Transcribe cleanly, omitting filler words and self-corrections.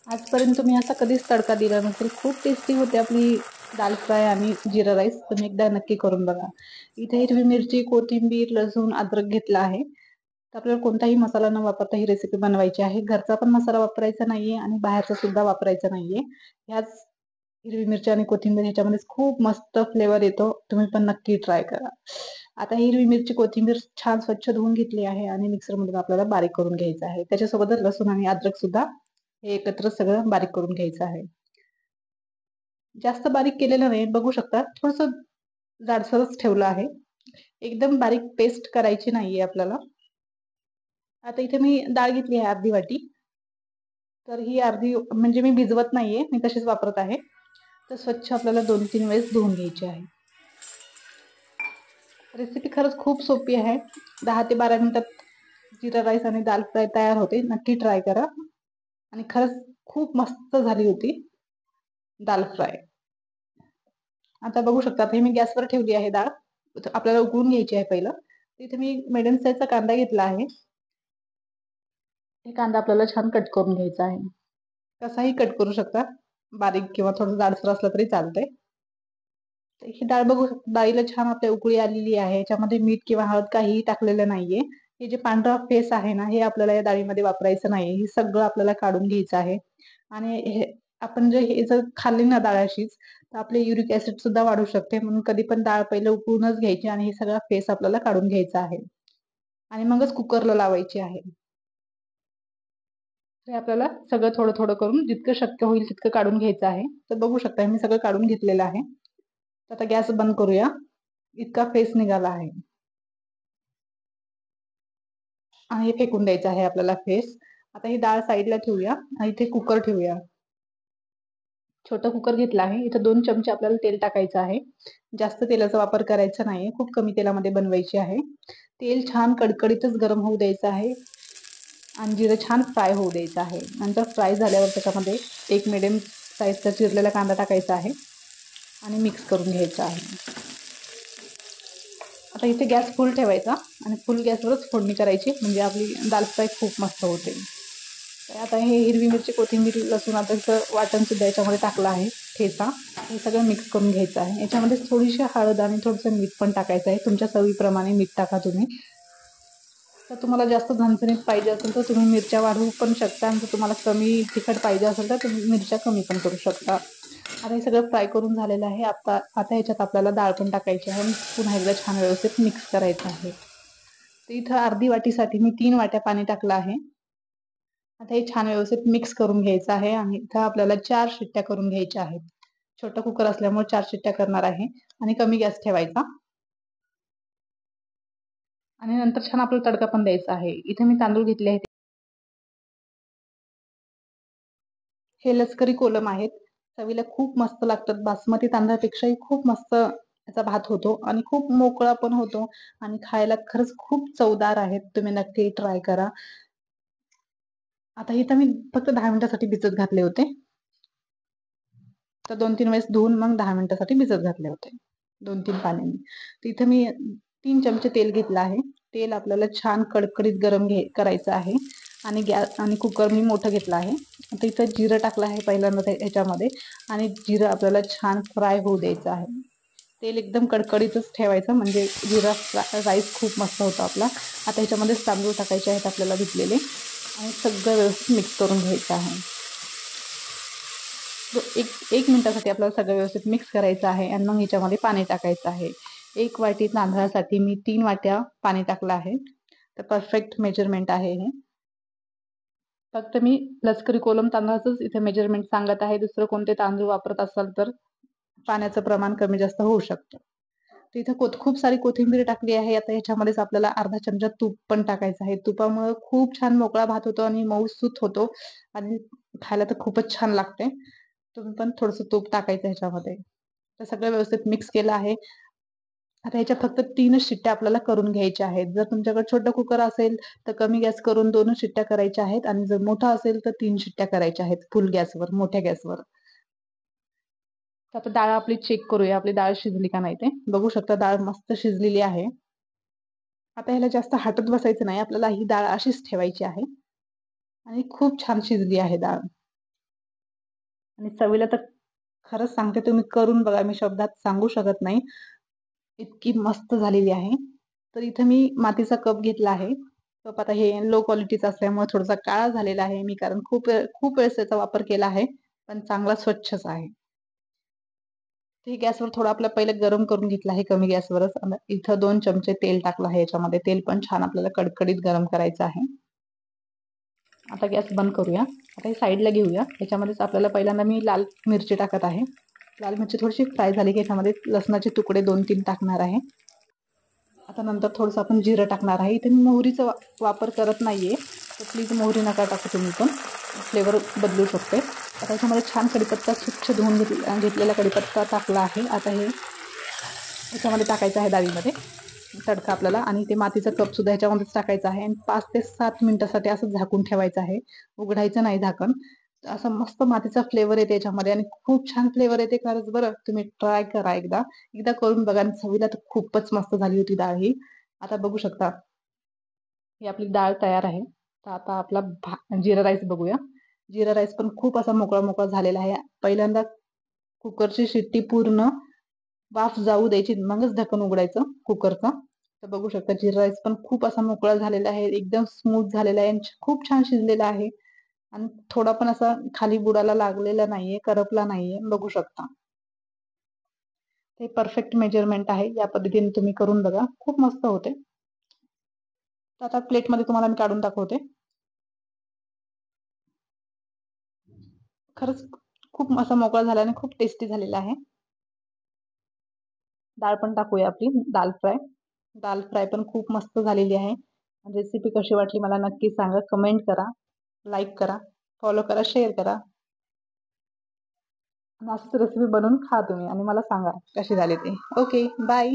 आजपर्यंत तुम्ही असा कधीच तडका दिला नसेल. खूप टेस्टी होते आपली दाल फ्राय आणि जीरा राईस. तुम्ही एकदा नक्की करून बघा. इथे हिरवी मिरची, कोथिंबीर, लसूण, अद्रक घेतला आहे. तर आपल्याला कोणताही मसाला न वापरता ही रेसिपी बनवायची आहे. घरचा पण मसाला वापरायचा नाहीये आणि बाहेरचा सुद्धा वापरायचा नाहीये. ह्याच हिरवी मिरची आणि कोथिंबीर ह्याच्यामध्येच खूप मस्त फ्लेवर येतो. तुम्ही पण नक्की ट्राय करा. आता हिरवी मिरची, कोथिंबीर छान स्वच्छ धुवून घेतली आहे आणि मिक्सरमधून आपल्याला बारीक करून घ्यायचं आहे. त्याच्यासोबतच लसूण आणि अद्रक सुद्धा हे एकत्र सगळं बारीक करून घ्यायचं आहे. जास्त बारीक केलेलं नाही, बघू शकता. थोडंसं जाडसरच ठेवलं आहे. एकदम बारीक पेस्ट करायची नाहीये आपल्याला. आता इथे मी डाळ घेतली आहे अर्धी वाटी. तर ही अर्धी म्हणजे मी भिजवत नाहीये, मी तशीच वापरत आहे. तर स्वच्छ आपल्याला 2-3 वेळेस धुवून घ्यायची आहे. रेसिपी खरंच खूप सोपी आहे. 10 ते 12 मिनिटात जीरा राईस आणि दाल फ्राय तयार होते. नक्की ट्राय करा आणि खरंच खूप मस्त झाली होती दाल फ्राय. आता बघू शकता, हे मी गॅसवर ठेवली आहे डाळ. आपल्याला उकळून घ्यायची आहे पहिलं. इथे मी मीडियम साईजचा कांदा घेतला आहे. हे कांदा आपल्याला छान कट करून घ्यायचा आहे. कसाही कट करू शकता. बारीक किंवा थोडं जाडसर असलं तरी चालतंय. तर ही डाळ बघू शकता, डाळीला छान आपल्या उकळी आलेली आहे. याच्यामध्ये मीठ किंवा हळद काहीही टाकलेलं नाहीये. हे जे पांढरा फेस आहे ना, हे आपल्याला या डाळीमध्ये वापरायचं नाहीये. हे सगळं आपल्याला काढून घ्यायचं आहे. आणि हे आपण हे जर खाल्ली ना डाळ अशीच, तर आपले युरिक ऍसिड सुद्धा वाढू शकते. म्हणून कधी पण डाळ पहिले उकळूनच घ्यायची आणि हे सगळा फेस आपल्याला काढून घ्यायचा आहे. आणि मगच कुकरला लावायची आहे. हे आपल्याला सगळं थोडं-थोडं करून जितकं शक्य होईल तितकं काढून घ्यायचं आहे. तर बघू शकता मी सगळं काढून घेतलेलं आहे. आता गॅस बंद करूया. इतका फेस निघाला आहे. आणि हे फेकून द्यायचं आहे आपल्याला फेस. आता ही डाळ साईडला ठेवूया आणि इथे कुकर ठेवूया. छोटा कुकर घेतला आहे. इथं 2 चमचे आपल्याला तेल टाकायचं आहे. जास्त तेलाचा वापर करायचा नाहीये. खूप कमी तेलामध्ये बनवायची आहे. तेल छान कडकडीतच गरम होऊ द्यायचं आहे आणि जिरं छान फ्राय होऊ द्यायचं आहे. नंतर फ्राय झाल्यावर त्याच्यामध्ये एक मीडियम साईजचा चिरलेला कांदा टाकायचा आहे आणि मिक्स करून घ्यायचा आहे. आता इथे गॅस फुल ठेवायचा आणि फुल गॅसवरच फोडणी करायची, म्हणजे आपली दाल फ्राय खूप मस्त होते. तर आता हे हिरवी मिरची, कोथिंबीर, लसूण, अद्रकचं वाटण सुद्धा याच्यामध्ये टाकलं आहे, ठेचा. हे सगळं मिक्स करून घ्यायचं आहे. याच्यामध्ये थोडीशी हळद आणि थोडंसं मीठ पण टाकायचं आहे. तुमच्या चवीप्रमाणे मीठ टाका तुम्ही. तर तुम्हाला जास्त झणझणीत पाहिजे असेल तर तुम्ही मिरच्या वाढवू पण शकता आणि जर तुम्हाला कमी तिखट पाहिजे असेल तर तुम्ही मिरच्या कमी पण करू शकता. आता हे सगळं फ्राय करून झालेलं आहे. आता ह्याच्यात आपल्याला डाळ पण टाकायची आहे आणि पुन्हा एकदा छान व्यवस्थित मिक्स करायचं आहे. तर इथं अर्धी वाटीसाठी मी 3 वाट्या पाणी टाकलं आहे. आता हे छान व्यवस्थित मिक्स करून घ्यायचं आहे आणि इथं आपल्याला 4 शिट्ट्या करून घ्यायच्या आहेत. छोटा कुकर असल्यामुळे 4 शिट्ट्या करणार आहे आणि कमी गॅस ठेवायचा. आणि नंतर छान आपल्याला तडका पण द्यायचा आहे. इथे मी तांदूळ घेतले आहेत. हे लष्करी कोलम आहेत. चवीला खूप मस्त लागतात. बासमती तांदळापेक्षाही खूप मस्त याचा भात होतो आणि खूप मोकळा पण होतो आणि खायला खरंच खूप चवदार आहेत. तुम्ही नक्की ट्राय करा. आता इथं मी फक्त 10 मिनिटासाठी भिजत घातले होते. तर 2-3 वेळेस धुवून मग 10 मिनिटासाठी भिजत घातले होते. 2-3 पाण्याने. तर इथं मी 3 चमचे तेल घेतलं आहे. तेल आपल्याला छान कडकडीत गरम करायचं आहे आणि गॅस आणि कुकर मी मोठं घेतलं आहे. आता इथं जिरं टाकलं आहे पहिल्यांदा ह्याच्यामध्ये आणि जिरं आपल्याला छान फ्राय होऊ द्यायचं आहे. तेल एकदम कडकडीतच ठेवायचं, म्हणजे जिरा राईस खूप मस्त होतो आपला. आता ह्याच्यामध्ये तांदूळ टाकायचे आहेत आपल्याला धुतलेले आणि सगळं व्यवस्थित मिक्स करून घ्यायचं आहे. एक मिनिटासाठी आपल्याला सगळं व्यवस्थित मिक्स करायचं आहे आणि मग ह्याच्यामध्ये पाणी टाकायचं आहे. 1 वाटी तांदळासाठी मी 3 वाट्या पाणी टाकलं आहे. तर परफेक्ट मेजरमेंट आहे हे. फक्त मी लष्करी कोलम तांदळाचंच इथे मेजरमेंट सांगत आहे. दुसरं कोणते तांदूळ वापरत असाल तर पाण्याचं प्रमाण कमी जास्त होऊ शकतं. तर इथं खूप सारी कोथिंबीर टाकली आहे. आता ह्याच्यामध्येच आपल्याला अर्धा चमचा तूप पण टाकायचं आहे. तुपामुळे खूप छान मोकळा भात होतो आणि मऊसूत होतो आणि खायला तर खूपच छान लागते. तुम्ही पण थोडंसं तूप टाकायचं ह्याच्यामध्ये. तर सगळं व्यवस्थित मिक्स केलं आहे. आता ह्याच्यात फक्त 3च शिट्ट्या आपल्याला करून घ्यायच्या आहेत. जर तुमच्याकडे छोटं कुकर असेल तर कमी गॅस करून 2च शिट्ट्या करायच्या आहेत आणि जर मोठा असेल तर 3 शिट्ट्या करायच्या आहेत फुल गॅसवर, मोठ्या गॅसवर. आता डाळ आपली चेक करूया, आपली डाळ शिजली का नाही ते. बघू शकता डाळ मस्त शिजलेली आहे. आता ह्याला जास्त हटत बसायचं नाही. आपल्याला ही डाळ अशीच ठेवायची आहे आणि खूप छान शिजली आहे डाळ. आणि चवीला तर खरंच सांगते, तुम्ही करून बघा. मी शब्दात सांगू शकत नाही. इतकी मस्त झालेली आहे. तर इथे मी मातीचा कप घेतला आहे. कप आता हे लो क्वालिटीचा असल्यामुळे थोडासा काळा झालेला आहे. मी कारण खूप वेळेस त्याचा वापर केला आहे, पण चांगला स्वच्छच आहे. ते गॅसवर थोडं आपलं पहिलं गरम करून घेतलं आहे कमी गॅसवरच. इथं 2 चमचे तेल टाकलं आहे याच्यामध्ये. तेल पण छान आपल्याला कडकडीत गरम करायचं आहे. आता गॅस बंद करूया. आता हे साईडला घेऊया. याच्यामध्येच आपल्याला पहिल्यांदा मी लाल मिरची टाकत आहे. लाल मिरची थोडीशी फ्राय झाली की याच्यामध्ये लसणाचे तुकडे 2-3 टाकणार आहे. आता नंतर थोडंसं आपण जिरं टाकणार आहे. इथे मी मोहरीचा वापर करत नाहीये, तर प्लीज मोहरी नका टाकू तुम्ही पण. फ्लेवर बदलू शकते. आता याच्यामध्ये छान कढीपत्ता स्वच्छ धुवून घेतलेला कढीपत्ता टाकला आहे. आता हे याच्यामध्ये टाकायचं आहे डाळीमध्ये तडका आपल्याला, आणि ते मातीचा कप सुद्धा ह्याच्यामध्येच टाकायचा आहे आणि 5 ते 7 मिनिटासाठी असं झाकून ठेवायचं आहे. उघडायचं नाही झाकण. असं मस्त मातीचा फ्लेवर येते याच्यामध्ये आणि खूप छान फ्लेवर येते खरंच बरं. तुम्ही ट्राय करा एकदा. एकदा करून बघा आणि चवीला तर खूपच मस्त झाली होती डाळ ही. आता बघू शकता, ही आपली डाळ तयार आहे. तर आता आपला जिरा राईस बघूया. जिरा राईस पण खूप असा मोकळा झालेला आहे. पहिल्यांदा कुकरची शिट्टी पूर्ण वाफ जाऊ द्यायची, मगच ढक्कन उघडायचं कुकरचा. तर बघू शकता जिरा राईस पण खूप असा मोकळा झालेला आहे. एकदम स्मूथ झालेला आहे आणि खूप छान शिजलेला आहे. आणि थोडा पण असा खाली बुडाला लागलेला नाहीये, करपला नाहीये. बघू शकता. हे परफेक्ट मेजरमेंट आहे. या पद्धतीने तुम्ही करून बघा. खूप मस्त होते. तर आता प्लेटमध्ये तुम्हाला मी काढून दाखवते. खरंच खूप असा मोकळा झाला आणि खूप टेस्टी झालेला आहे. डाळ पण टाकूया आपली दाल फ्राय. दाल फ्राय पण खूप मस्त झालेली आहे. रेसिपी कशी वाटली मला नक्की सांगा. कमेंट करा, लाईक करा, फॉलो करा, शेअर करा. आणि अशीच रेसिपी बनवून खा तुम्ही आणि मला सांगा कशी झाली ती. Okay, bye.